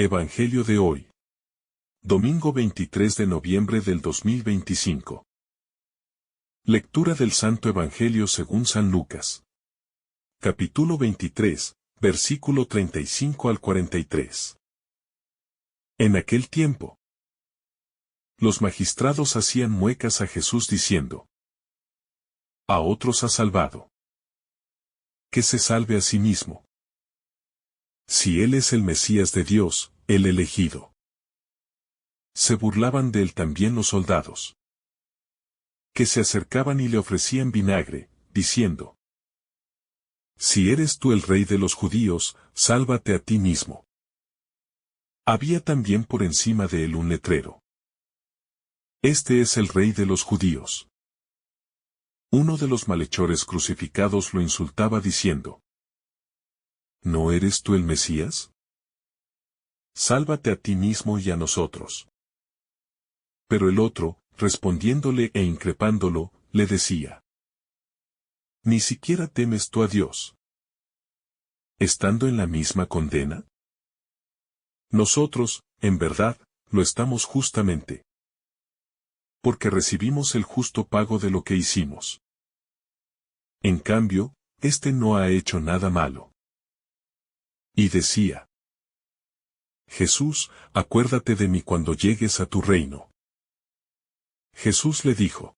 Evangelio de hoy. Domingo 23 de noviembre del 2025. Lectura del Santo Evangelio según San Lucas. Capítulo 23, versículo 35 al 43. En aquel tiempo, los magistrados hacían muecas a Jesús diciendo: a otros ha salvado. Que se salve a sí mismo. Si él es el Mesías de Dios, el elegido. Se burlaban de él también los soldados, que se acercaban y le ofrecían vinagre, diciendo: si eres tú el rey de los judíos, sálvate a ti mismo. Había también por encima de él un letrero: este es el rey de los judíos. Uno de los malhechores crucificados lo insultaba diciendo: ¿no eres tú el Mesías? Sálvate a ti mismo y a nosotros. Pero el otro, respondiéndole e increpándolo, le decía: ¿ni siquiera temes tú a Dios, estando en la misma condena? Nosotros, en verdad, lo estamos justamente, porque recibimos el justo pago de lo que hicimos. En cambio, éste no ha hecho nada malo. Y decía: Jesús, acuérdate de mí cuando llegues a tu reino. Jesús le dijo: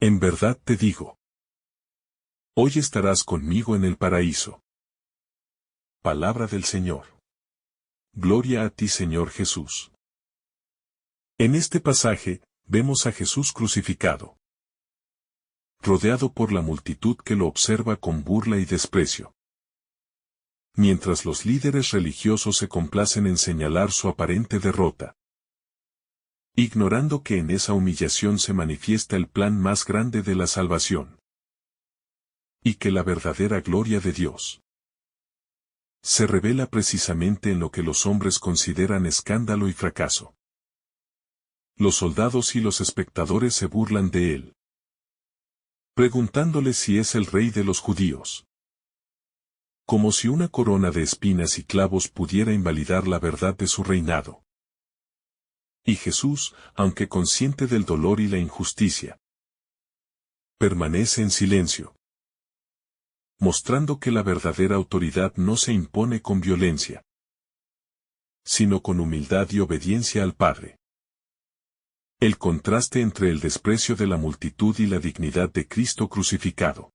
en verdad te digo, hoy estarás conmigo en el paraíso. Palabra del Señor. Gloria a ti, Señor Jesús. En este pasaje, vemos a Jesús crucificado, rodeado por la multitud que lo observa con burla y desprecio. Mientras los líderes religiosos se complacen en señalar su aparente derrota, ignorando que en esa humillación se manifiesta el plan más grande de la salvación, y que la verdadera gloria de Dios se revela precisamente en lo que los hombres consideran escándalo y fracaso. Los soldados y los espectadores se burlan de él, preguntándole si es el rey de los judíos. Como si una corona de espinas y clavos pudiera invalidar la verdad de su reinado. Y Jesús, aunque consciente del dolor y la injusticia, permanece en silencio, mostrando que la verdadera autoridad no se impone con violencia, sino con humildad y obediencia al Padre. El contraste entre el desprecio de la multitud y la dignidad de Cristo crucificado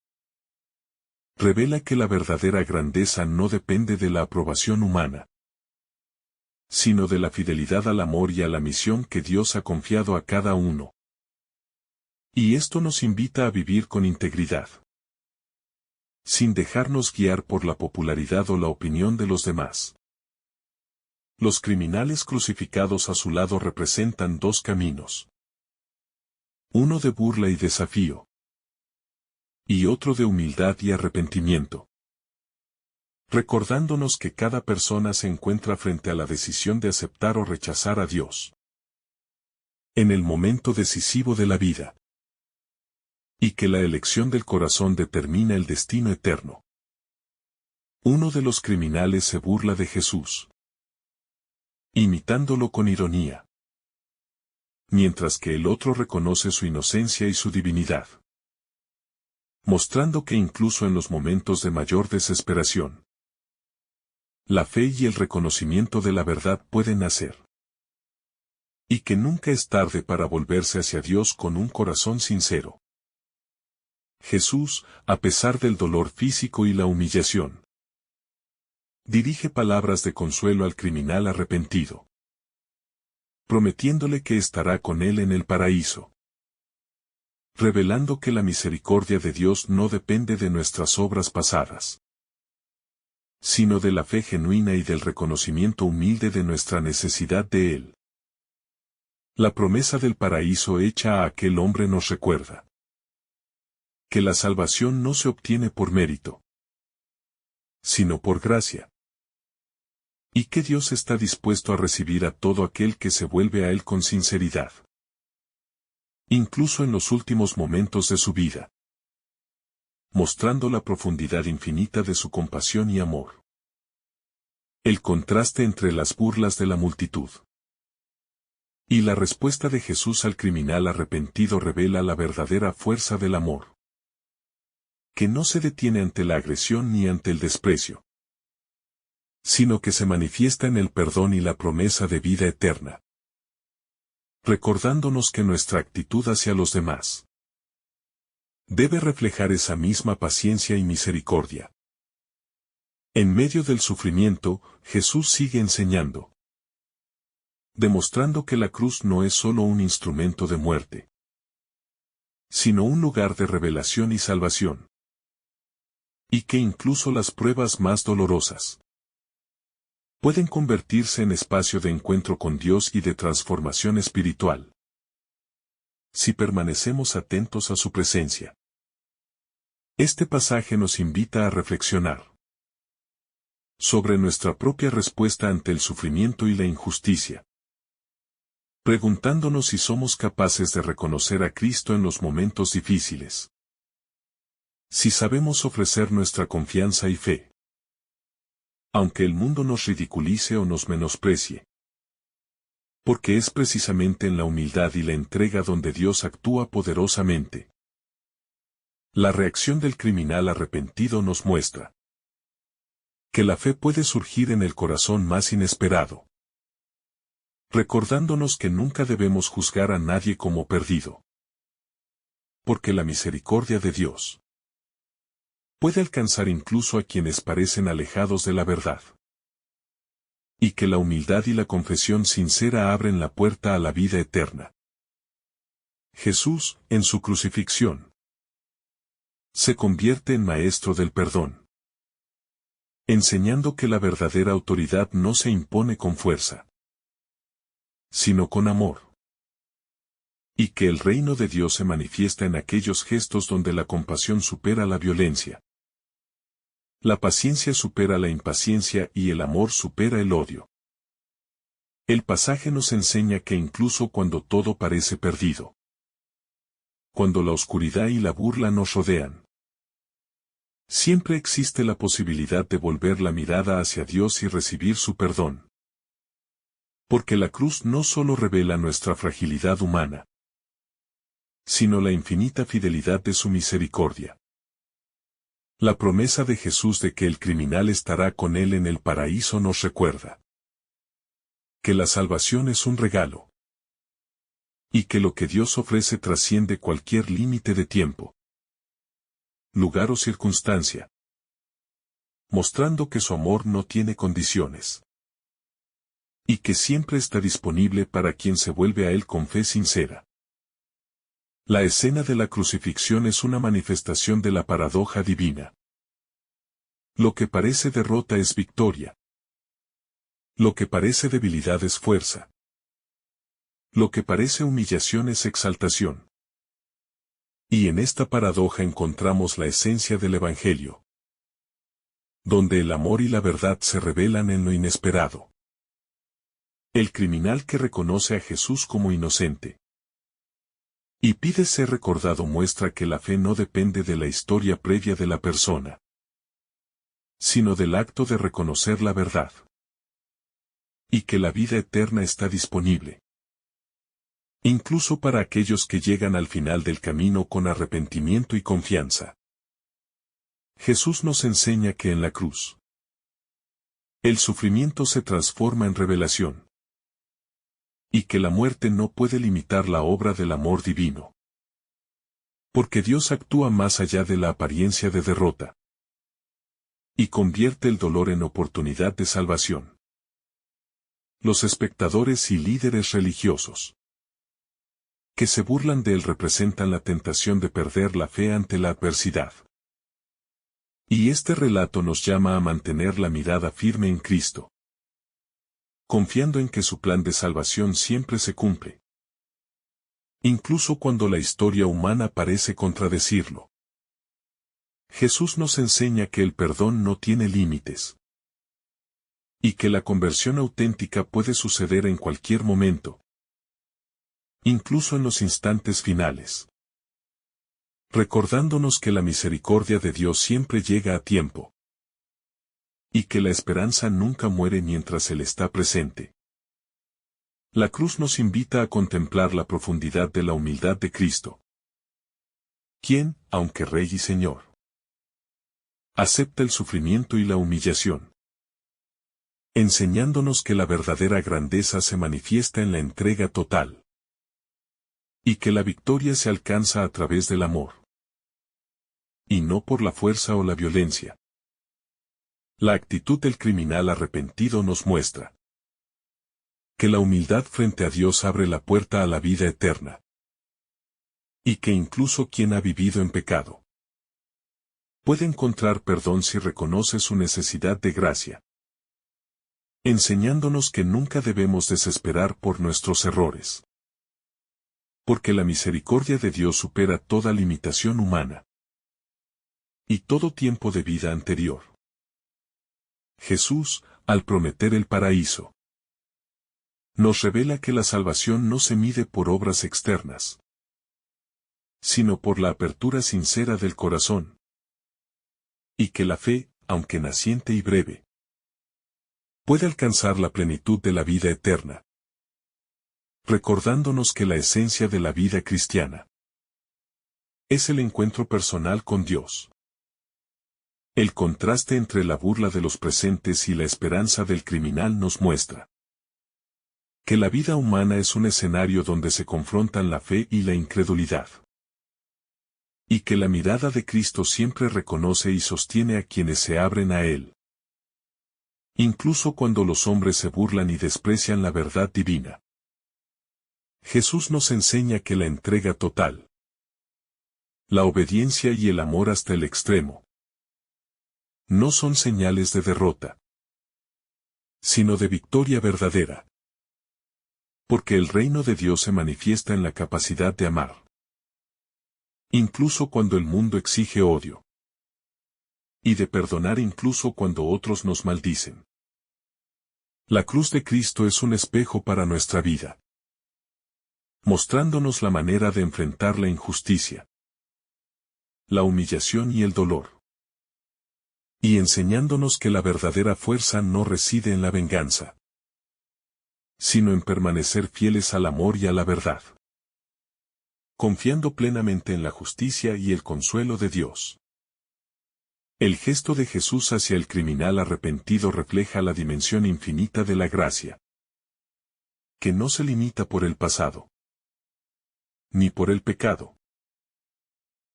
revela que la verdadera grandeza no depende de la aprobación humana, sino de la fidelidad al amor y a la misión que Dios ha confiado a cada uno. Y esto nos invita a vivir con integridad, sin dejarnos guiar por la popularidad o la opinión de los demás. Los criminales crucificados a su lado representan dos caminos: uno de burla y desafío, y otro de humildad y arrepentimiento, recordándonos que cada persona se encuentra frente a la decisión de aceptar o rechazar a Dios en el momento decisivo de la vida, y que la elección del corazón determina el destino eterno. Uno de los criminales se burla de Jesús, imitándolo con ironía, mientras que el otro reconoce su inocencia y su divinidad, mostrando que incluso en los momentos de mayor desesperación, la fe y el reconocimiento de la verdad pueden nacer. Y que nunca es tarde para volverse hacia Dios con un corazón sincero. Jesús, a pesar del dolor físico y la humillación, dirige palabras de consuelo al criminal arrepentido, prometiéndole que estará con él en el paraíso, revelando que la misericordia de Dios no depende de nuestras obras pasadas, sino de la fe genuina y del reconocimiento humilde de nuestra necesidad de Él. La promesa del paraíso hecha a aquel hombre nos recuerda que la salvación no se obtiene por mérito, sino por gracia, y que Dios está dispuesto a recibir a todo aquel que se vuelve a Él con sinceridad, incluso en los últimos momentos de su vida, mostrando la profundidad infinita de su compasión y amor. El contraste entre las burlas de la multitud y la respuesta de Jesús al criminal arrepentido revela la verdadera fuerza del amor, que no se detiene ante la agresión ni ante el desprecio, sino que se manifiesta en el perdón y la promesa de vida eterna, recordándonos que nuestra actitud hacia los demás debe reflejar esa misma paciencia y misericordia. En medio del sufrimiento, Jesús sigue enseñando, demostrando que la cruz no es solo un instrumento de muerte, sino un lugar de revelación y salvación, y que incluso las pruebas más dolorosas pueden convertirse en espacio de encuentro con Dios y de transformación espiritual, si permanecemos atentos a su presencia. Este pasaje nos invita a reflexionar sobre nuestra propia respuesta ante el sufrimiento y la injusticia, preguntándonos si somos capaces de reconocer a Cristo en los momentos difíciles, si sabemos ofrecer nuestra confianza y fe, aunque el mundo nos ridiculice o nos menosprecie, porque es precisamente en la humildad y la entrega donde Dios actúa poderosamente. La reacción del criminal arrepentido nos muestra que la fe puede surgir en el corazón más inesperado, recordándonos que nunca debemos juzgar a nadie como perdido, porque la misericordia de Dios puede alcanzar incluso a quienes parecen alejados de la verdad, y que la humildad y la confesión sincera abren la puerta a la vida eterna. Jesús, en su crucifixión, se convierte en maestro del perdón, enseñando que la verdadera autoridad no se impone con fuerza, sino con amor, y que el reino de Dios se manifiesta en aquellos gestos donde la compasión supera la violencia, la paciencia supera la impaciencia y el amor supera el odio. El pasaje nos enseña que incluso cuando todo parece perdido, cuando la oscuridad y la burla nos rodean, siempre existe la posibilidad de volver la mirada hacia Dios y recibir su perdón. Porque la cruz no solo revela nuestra fragilidad humana, sino la infinita fidelidad de su misericordia. La promesa de Jesús de que el criminal estará con él en el paraíso nos recuerda que la salvación es un regalo, y que lo que Dios ofrece trasciende cualquier límite de tiempo, lugar o circunstancia, mostrando que su amor no tiene condiciones, y que siempre está disponible para quien se vuelve a Él con fe sincera. La escena de la crucifixión es una manifestación de la paradoja divina. Lo que parece derrota es victoria. Lo que parece debilidad es fuerza. Lo que parece humillación es exaltación. Y en esta paradoja encontramos la esencia del Evangelio, donde el amor y la verdad se revelan en lo inesperado. El criminal que reconoce a Jesús como inocente y pide ser recordado muestra que la fe no depende de la historia previa de la persona, sino del acto de reconocer la verdad, y que la vida eterna está disponible, incluso para aquellos que llegan al final del camino con arrepentimiento y confianza. Jesús nos enseña que en la cruz, el sufrimiento se transforma en revelación, y que la muerte no puede limitar la obra del amor divino. Porque Dios actúa más allá de la apariencia de derrota, y convierte el dolor en oportunidad de salvación. Los espectadores y líderes religiosos que se burlan de él representan la tentación de perder la fe ante la adversidad. Y este relato nos llama a mantener la mirada firme en Cristo, confiando en que su plan de salvación siempre se cumple, incluso cuando la historia humana parece contradecirlo. Jesús nos enseña que el perdón no tiene límites, y que la conversión auténtica puede suceder en cualquier momento, incluso en los instantes finales, recordándonos que la misericordia de Dios siempre llega a tiempo. Y que la esperanza nunca muere mientras Él está presente. La cruz nos invita a contemplar la profundidad de la humildad de Cristo, quien, aunque Rey y Señor, acepta el sufrimiento y la humillación, enseñándonos que la verdadera grandeza se manifiesta en la entrega total, y que la victoria se alcanza a través del amor, y no por la fuerza o la violencia. La actitud del criminal arrepentido nos muestra que la humildad frente a Dios abre la puerta a la vida eterna, y que incluso quien ha vivido en pecado puede encontrar perdón si reconoce su necesidad de gracia, enseñándonos que nunca debemos desesperar por nuestros errores, porque la misericordia de Dios supera toda limitación humana y todo tiempo de vida anterior. Jesús, al prometer el paraíso, nos revela que la salvación no se mide por obras externas, sino por la apertura sincera del corazón, y que la fe, aunque naciente y breve, puede alcanzar la plenitud de la vida eterna, recordándonos que la esencia de la vida cristiana es el encuentro personal con Dios. El contraste entre la burla de los presentes y la esperanza del criminal nos muestra que la vida humana es un escenario donde se confrontan la fe y la incredulidad, y que la mirada de Cristo siempre reconoce y sostiene a quienes se abren a Él, incluso cuando los hombres se burlan y desprecian la verdad divina. Jesús nos enseña que la entrega total, la obediencia y el amor hasta el extremo, no son señales de derrota, sino de victoria verdadera. Porque el reino de Dios se manifiesta en la capacidad de amar, incluso cuando el mundo exige odio, y de perdonar incluso cuando otros nos maldicen. La cruz de Cristo es un espejo para nuestra vida, mostrándonos la manera de enfrentar la injusticia, la humillación y el dolor, y enseñándonos que la verdadera fuerza no reside en la venganza, sino en permanecer fieles al amor y a la verdad, confiando plenamente en la justicia y el consuelo de Dios. El gesto de Jesús hacia el criminal arrepentido refleja la dimensión infinita de la gracia, que no se limita por el pasado, ni por el pecado,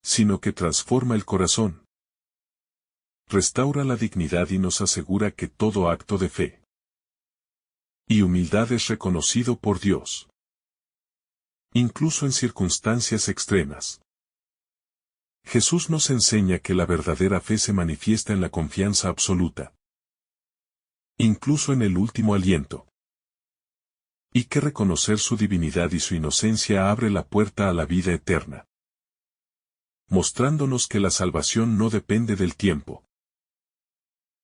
sino que transforma el corazón, restaura la dignidad y nos asegura que todo acto de fe y humildad es reconocido por Dios, incluso en circunstancias extremas. Jesús nos enseña que la verdadera fe se manifiesta en la confianza absoluta, incluso en el último aliento, y que reconocer su divinidad y su inocencia abre la puerta a la vida eterna, mostrándonos que la salvación no depende del tiempo,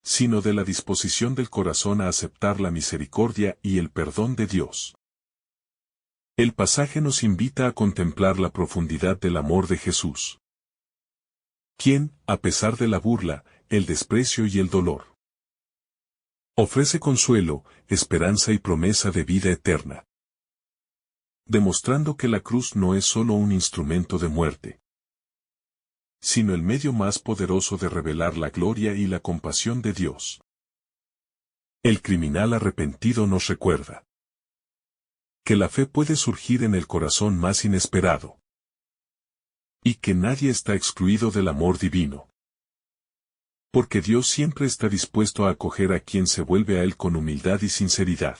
sino de la disposición del corazón a aceptar la misericordia y el perdón de Dios. El pasaje nos invita a contemplar la profundidad del amor de Jesús, quien, a pesar de la burla, el desprecio y el dolor, ofrece consuelo, esperanza y promesa de vida eterna, demostrando que la cruz no es solo un instrumento de muerte, sino el medio más poderoso de revelar la gloria y la compasión de Dios. El criminal arrepentido nos recuerda que la fe puede surgir en el corazón más inesperado, y que nadie está excluido del amor divino, porque Dios siempre está dispuesto a acoger a quien se vuelve a Él con humildad y sinceridad,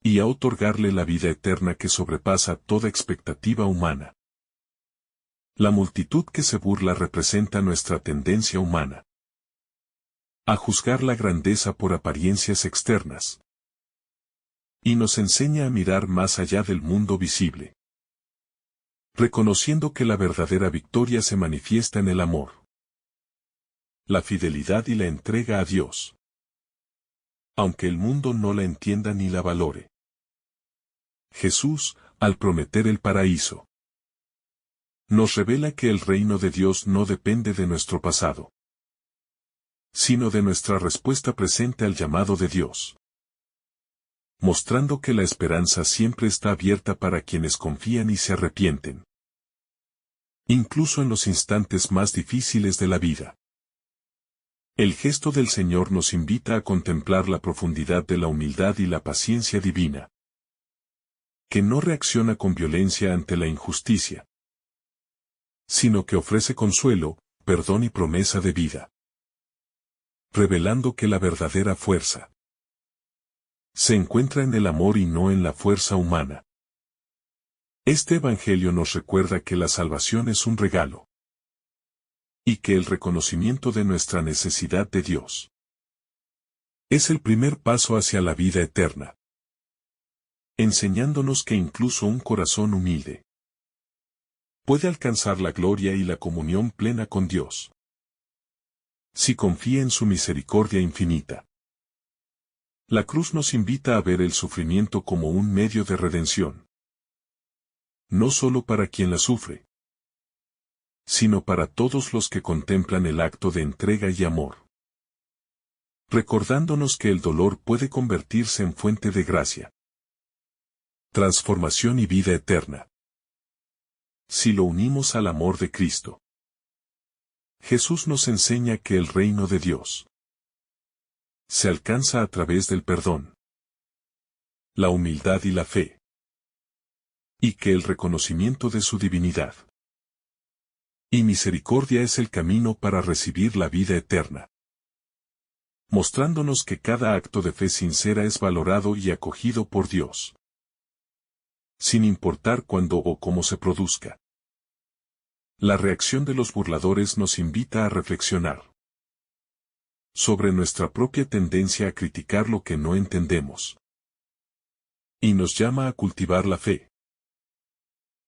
y a otorgarle la vida eterna que sobrepasa toda expectativa humana. La multitud que se burla representa nuestra tendencia humana a juzgar la grandeza por apariencias externas, y nos enseña a mirar más allá del mundo visible, reconociendo que la verdadera victoria se manifiesta en el amor, la fidelidad y la entrega a Dios, aunque el mundo no la entienda ni la valore. Jesús, al prometer el paraíso, nos revela que el reino de Dios no depende de nuestro pasado, sino de nuestra respuesta presente al llamado de Dios. Mostrando que la esperanza siempre está abierta para quienes confían y se arrepienten. Incluso en los instantes más difíciles de la vida. El gesto del Señor nos invita a contemplar la profundidad de la humildad y la paciencia divina. Que no reacciona con violencia ante la injusticia, sino que ofrece consuelo, perdón y promesa de vida. Revelando que la verdadera fuerza se encuentra en el amor y no en la fuerza humana. Este Evangelio nos recuerda que la salvación es un regalo. Y que el reconocimiento de nuestra necesidad de Dios es el primer paso hacia la vida eterna. Enseñándonos que incluso un corazón humilde puede alcanzar la gloria y la comunión plena con Dios, si confía en su misericordia infinita. La cruz nos invita a ver el sufrimiento como un medio de redención. No solo para quien la sufre, sino para todos los que contemplan el acto de entrega y amor. Recordándonos que el dolor puede convertirse en fuente de gracia, transformación y vida eterna, si lo unimos al amor de Cristo. Jesús nos enseña que el reino de Dios se alcanza a través del perdón, la humildad y la fe, y que el reconocimiento de su divinidad y misericordia es el camino para recibir la vida eterna. Mostrándonos que cada acto de fe sincera es valorado y acogido por Dios, sin importar cuándo o cómo se produzca. La reacción de los burladores nos invita a reflexionar sobre nuestra propia tendencia a criticar lo que no entendemos. Y nos llama a cultivar la fe,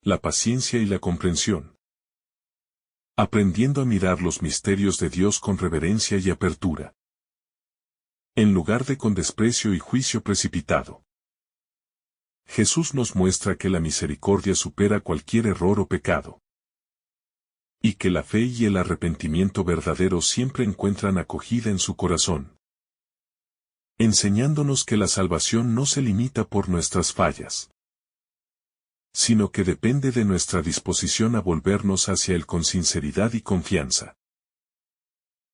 la paciencia y la comprensión, aprendiendo a mirar los misterios de Dios con reverencia y apertura, en lugar de con desprecio y juicio precipitado. Jesús nos muestra que la misericordia supera cualquier error o pecado, y que la fe y el arrepentimiento verdadero siempre encuentran acogida en su corazón, enseñándonos que la salvación no se limita por nuestras fallas, sino que depende de nuestra disposición a volvernos hacia Él con sinceridad y confianza.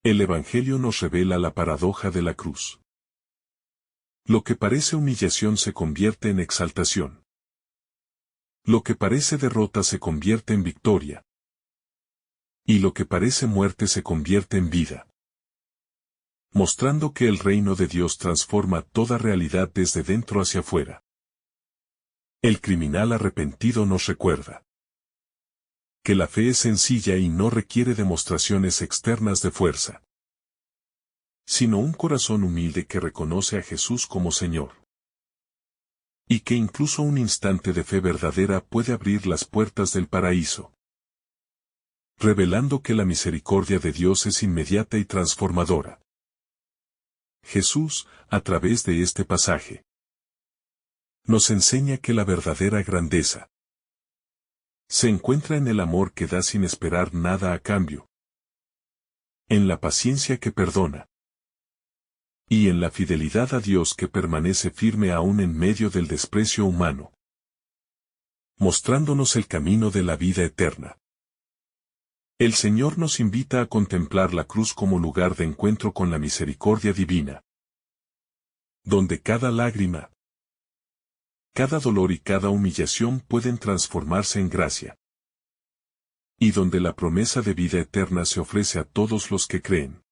El Evangelio nos revela la paradoja de la cruz. Lo que parece humillación se convierte en exaltación. Lo que parece derrota se convierte en victoria. Y lo que parece muerte se convierte en vida. Mostrando que el reino de Dios transforma toda realidad desde dentro hacia afuera. El criminal arrepentido nos recuerda que la fe es sencilla y no requiere demostraciones externas de fuerza, sino un corazón humilde que reconoce a Jesús como Señor. Y que incluso un instante de fe verdadera puede abrir las puertas del paraíso. Revelando que la misericordia de Dios es inmediata y transformadora. Jesús, a través de este pasaje, nos enseña que la verdadera grandeza se encuentra en el amor que da sin esperar nada a cambio, en la paciencia que perdona, y en la fidelidad a Dios que permanece firme aún en medio del desprecio humano, mostrándonos el camino de la vida eterna. El Señor nos invita a contemplar la cruz como lugar de encuentro con la misericordia divina, donde cada lágrima, cada dolor y cada humillación pueden transformarse en gracia, y donde la promesa de vida eterna se ofrece a todos los que creen,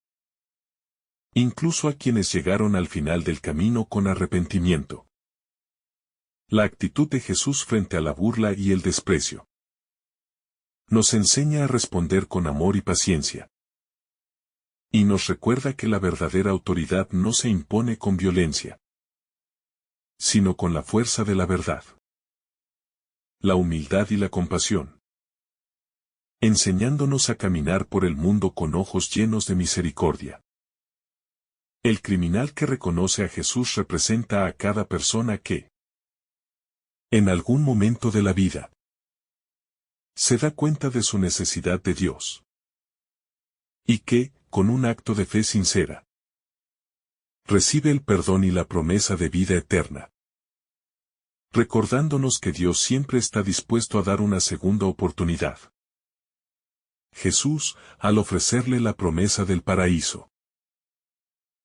incluso a quienes llegaron al final del camino con arrepentimiento. La actitud de Jesús frente a la burla y el desprecio nos enseña a responder con amor y paciencia. Y nos recuerda que la verdadera autoridad no se impone con violencia, sino con la fuerza de la verdad, la humildad y la compasión, enseñándonos a caminar por el mundo con ojos llenos de misericordia. El criminal que reconoce a Jesús representa a cada persona que, en algún momento de la vida, se da cuenta de su necesidad de Dios. Y que, con un acto de fe sincera, recibe el perdón y la promesa de vida eterna, recordándonos que Dios siempre está dispuesto a dar una segunda oportunidad. Jesús, al ofrecerle la promesa del paraíso,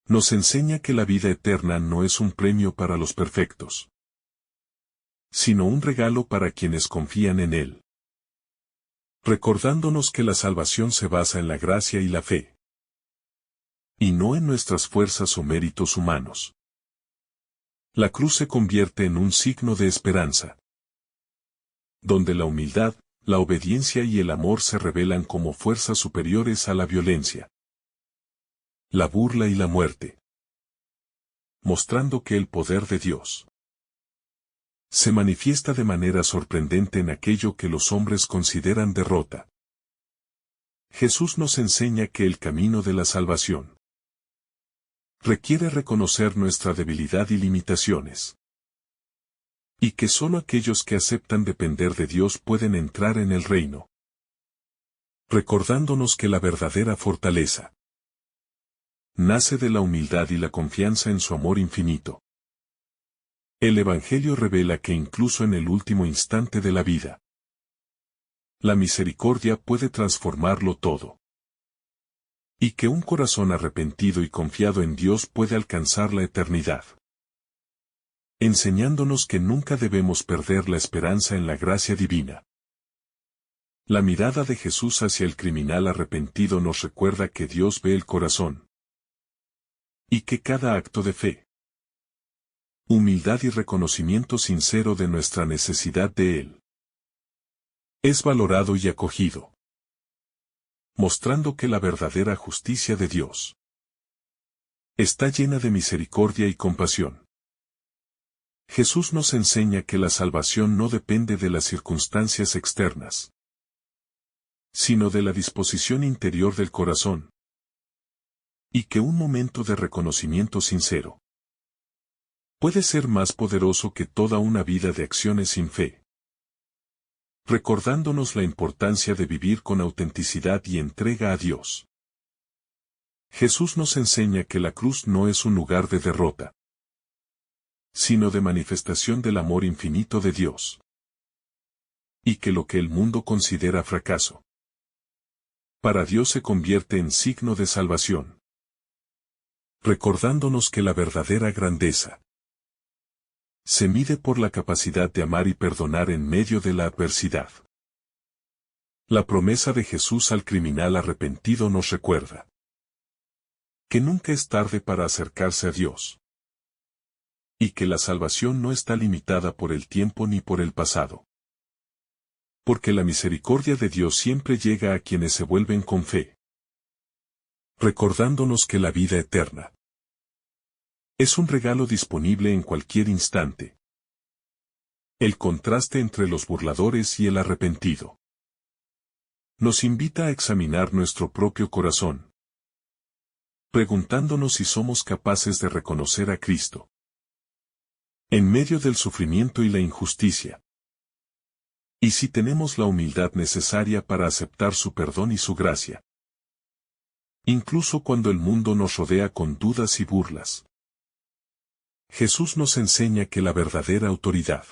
nos enseña que la vida eterna no es un premio para los perfectos, sino un regalo para quienes confían en Él, recordándonos que la salvación se basa en la gracia y la fe, y no en nuestras fuerzas o méritos humanos. La cruz se convierte en un signo de esperanza, donde la humildad, la obediencia y el amor se revelan como fuerzas superiores a la violencia, la burla y la muerte, mostrando que el poder de Dios se manifiesta de manera sorprendente en aquello que los hombres consideran derrota. Jesús nos enseña que el camino de la salvación requiere reconocer nuestra debilidad y limitaciones, y que solo aquellos que aceptan depender de Dios pueden entrar en el reino, recordándonos que la verdadera fortaleza nace de la humildad y la confianza en su amor infinito. El Evangelio revela que incluso en el último instante de la vida, la misericordia puede transformarlo todo, y que un corazón arrepentido y confiado en Dios puede alcanzar la eternidad, enseñándonos que nunca debemos perder la esperanza en la gracia divina. La mirada de Jesús hacia el criminal arrepentido nos recuerda que Dios ve el corazón, y que cada acto de fe, humildad y reconocimiento sincero de nuestra necesidad de Él es valorado y acogido, mostrando que la verdadera justicia de Dios está llena de misericordia y compasión. Jesús nos enseña que la salvación no depende de las circunstancias externas, sino de la disposición interior del corazón, y que un momento de reconocimiento sincero puede ser más poderoso que toda una vida de acciones sin fe, recordándonos la importancia de vivir con autenticidad y entrega a Dios. Jesús nos enseña que la cruz no es un lugar de derrota, sino de manifestación del amor infinito de Dios, y que lo que el mundo considera fracaso, para Dios se convierte en signo de salvación, recordándonos que la verdadera grandeza se mide por la capacidad de amar y perdonar en medio de la adversidad. La promesa de Jesús al criminal arrepentido nos recuerda que nunca es tarde para acercarse a Dios, y que la salvación no está limitada por el tiempo ni por el pasado, porque la misericordia de Dios siempre llega a quienes se vuelven con fe, recordándonos que la vida eterna es un regalo disponible en cualquier instante. El contraste entre los burladores y el arrepentido nos invita a examinar nuestro propio corazón, preguntándonos si somos capaces de reconocer a Cristo en medio del sufrimiento y la injusticia, y si tenemos la humildad necesaria para aceptar su perdón y su gracia, incluso cuando el mundo nos rodea con dudas y burlas. Jesús nos enseña que la verdadera autoridad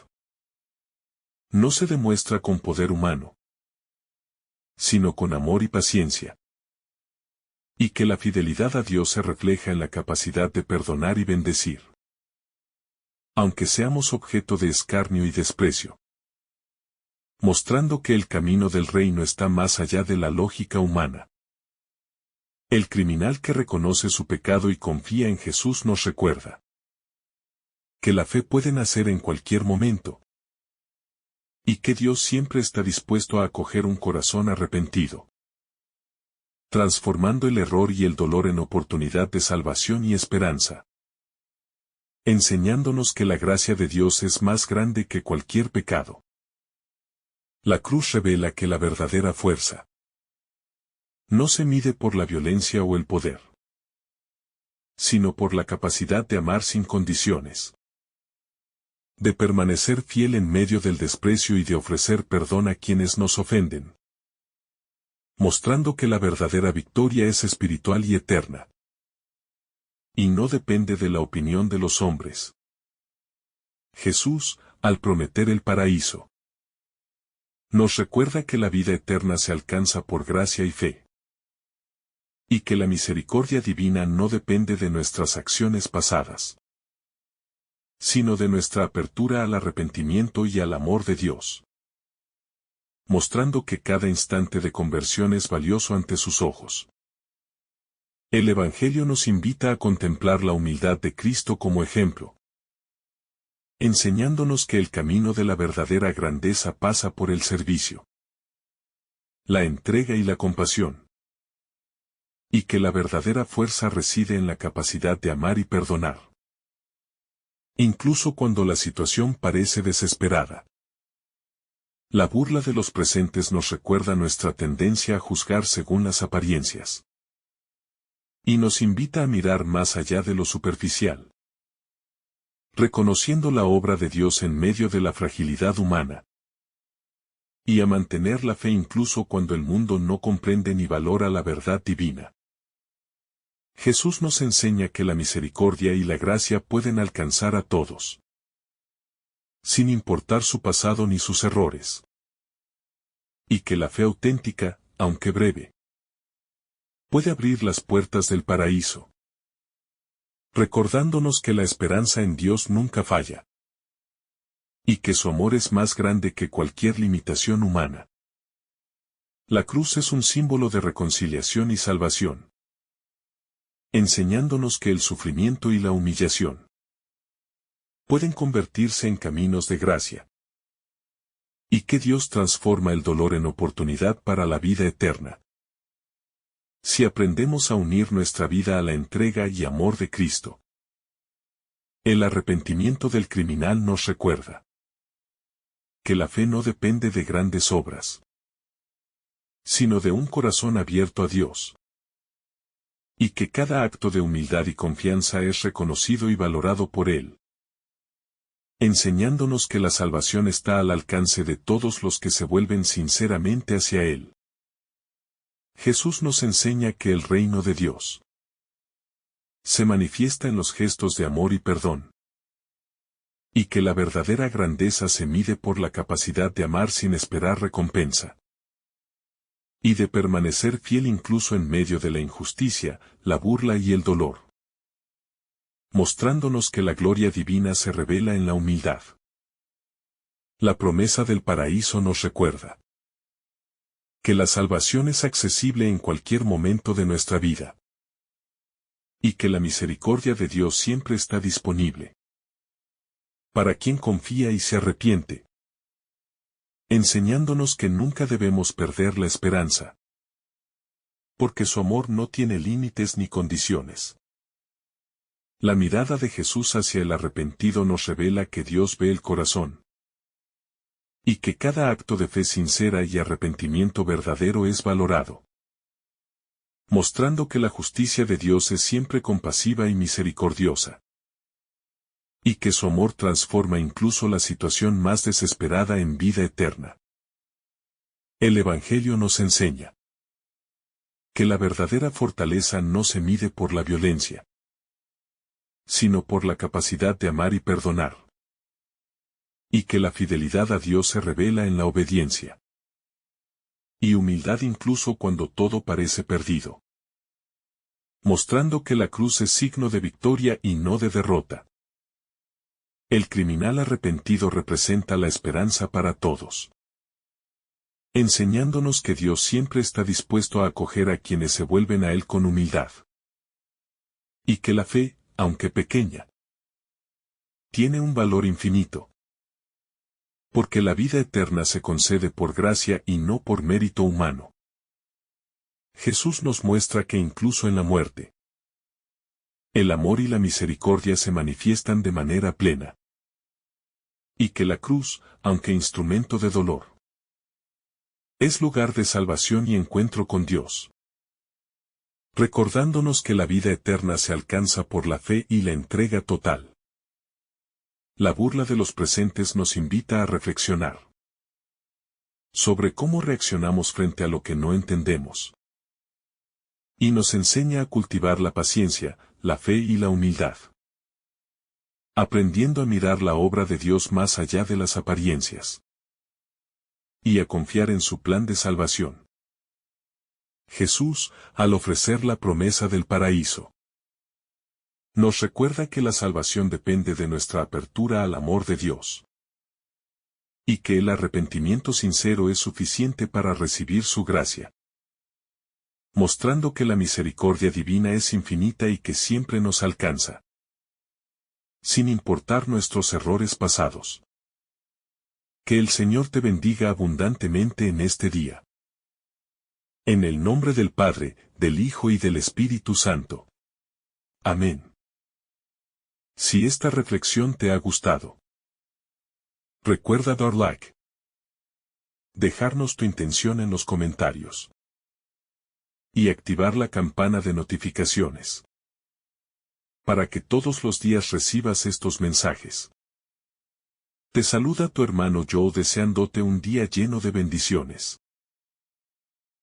no se demuestra con poder humano, sino con amor y paciencia, y que la fidelidad a Dios se refleja en la capacidad de perdonar y bendecir, aunque seamos objeto de escarnio y desprecio, mostrando que el camino del reino está más allá de la lógica humana. El criminal que reconoce su pecado y confía en Jesús nos recuerda que la fe puede nacer en cualquier momento, y que Dios siempre está dispuesto a acoger un corazón arrepentido, transformando el error y el dolor en oportunidad de salvación y esperanza, enseñándonos que la gracia de Dios es más grande que cualquier pecado. La cruz revela que la verdadera fuerza no se mide por la violencia o el poder, sino por la capacidad de amar sin condiciones, de permanecer fiel en medio del desprecio y de ofrecer perdón a quienes nos ofenden, mostrando que la verdadera victoria es espiritual y eterna. Y no depende de la opinión de los hombres. Jesús, al prometer el paraíso, nos recuerda que la vida eterna se alcanza por gracia y fe. Y que la misericordia divina no depende de nuestras acciones pasadas, sino de nuestra apertura al arrepentimiento y al amor de Dios. Mostrando que cada instante de conversión es valioso ante sus ojos. El Evangelio nos invita a contemplar la humildad de Cristo como ejemplo, enseñándonos que el camino de la verdadera grandeza pasa por el servicio, la entrega y la compasión, y que la verdadera fuerza reside en la capacidad de amar y perdonar, incluso cuando la situación parece desesperada. La burla de los presentes nos recuerda nuestra tendencia a juzgar según las apariencias, y nos invita a mirar más allá de lo superficial, reconociendo la obra de Dios en medio de la fragilidad humana, y a mantener la fe incluso cuando el mundo no comprende ni valora la verdad divina. Jesús nos enseña que la misericordia y la gracia pueden alcanzar a todos, sin importar su pasado ni sus errores. Y que la fe auténtica, aunque breve, puede abrir las puertas del paraíso, recordándonos que la esperanza en Dios nunca falla, y que su amor es más grande que cualquier limitación humana. La cruz es un símbolo de reconciliación y salvación, enseñándonos que el sufrimiento y la humillación pueden convertirse en caminos de gracia, y que Dios transforma el dolor en oportunidad para la vida eterna. Si aprendemos a unir nuestra vida a la entrega y amor de Cristo. El arrepentimiento del criminal nos recuerda que la fe no depende de grandes obras, sino de un corazón abierto a Dios. Y que cada acto de humildad y confianza es reconocido y valorado por Él, enseñándonos que la salvación está al alcance de todos los que se vuelven sinceramente hacia Él. Jesús nos enseña que el reino de Dios se manifiesta en los gestos de amor y perdón, y que la verdadera grandeza se mide por la capacidad de amar sin esperar recompensa, y de permanecer fiel incluso en medio de la injusticia, la burla y el dolor, mostrándonos que la gloria divina se revela en la humildad. La promesa del paraíso nos recuerda que la salvación es accesible en cualquier momento de nuestra vida, y que la misericordia de Dios siempre está disponible para quien confía y se arrepiente, enseñándonos que nunca debemos perder la esperanza, porque su amor no tiene límites ni condiciones. La mirada de Jesús hacia el arrepentido nos revela que Dios ve el corazón, y que cada acto de fe sincera y arrepentimiento verdadero es valorado, mostrando que la justicia de Dios es siempre compasiva y misericordiosa, y que su amor transforma incluso la situación más desesperada en vida eterna. El Evangelio nos enseña que la verdadera fortaleza no se mide por la violencia, sino por la capacidad de amar y perdonar, y que la fidelidad a Dios se revela en la obediencia y humildad incluso cuando todo parece perdido, mostrando que la cruz es signo de victoria y no de derrota. El criminal arrepentido representa la esperanza para todos, enseñándonos que Dios siempre está dispuesto a acoger a quienes se vuelven a Él con humildad, y que la fe, aunque pequeña, tiene un valor infinito, porque la vida eterna se concede por gracia y no por mérito humano. Jesús nos muestra que incluso en la muerte, el amor y la misericordia se manifiestan de manera plena, y que la cruz, aunque instrumento de dolor, es lugar de salvación y encuentro con Dios, recordándonos que la vida eterna se alcanza por la fe y la entrega total. La burla de los presentes nos invita a reflexionar sobre cómo reaccionamos frente a lo que no entendemos. Y nos enseña a cultivar la paciencia, la fe y la humildad. Aprendiendo a mirar la obra de Dios más allá de las apariencias. Y a confiar en su plan de salvación. Jesús, al ofrecer la promesa del paraíso, nos recuerda que la salvación depende de nuestra apertura al amor de Dios. Y que el arrepentimiento sincero es suficiente para recibir su gracia. Mostrando que la misericordia divina es infinita y que siempre nos alcanza. Sin importar nuestros errores pasados. Que el Señor te bendiga abundantemente en este día. En el nombre del Padre, del Hijo y del Espíritu Santo. Amén. Si esta reflexión te ha gustado, recuerda dar like. Dejarnos tu intención en los comentarios. Y activar la campana de notificaciones. Para que todos los días recibas estos mensajes. Te saluda tu hermano Joe deseándote un día lleno de bendiciones.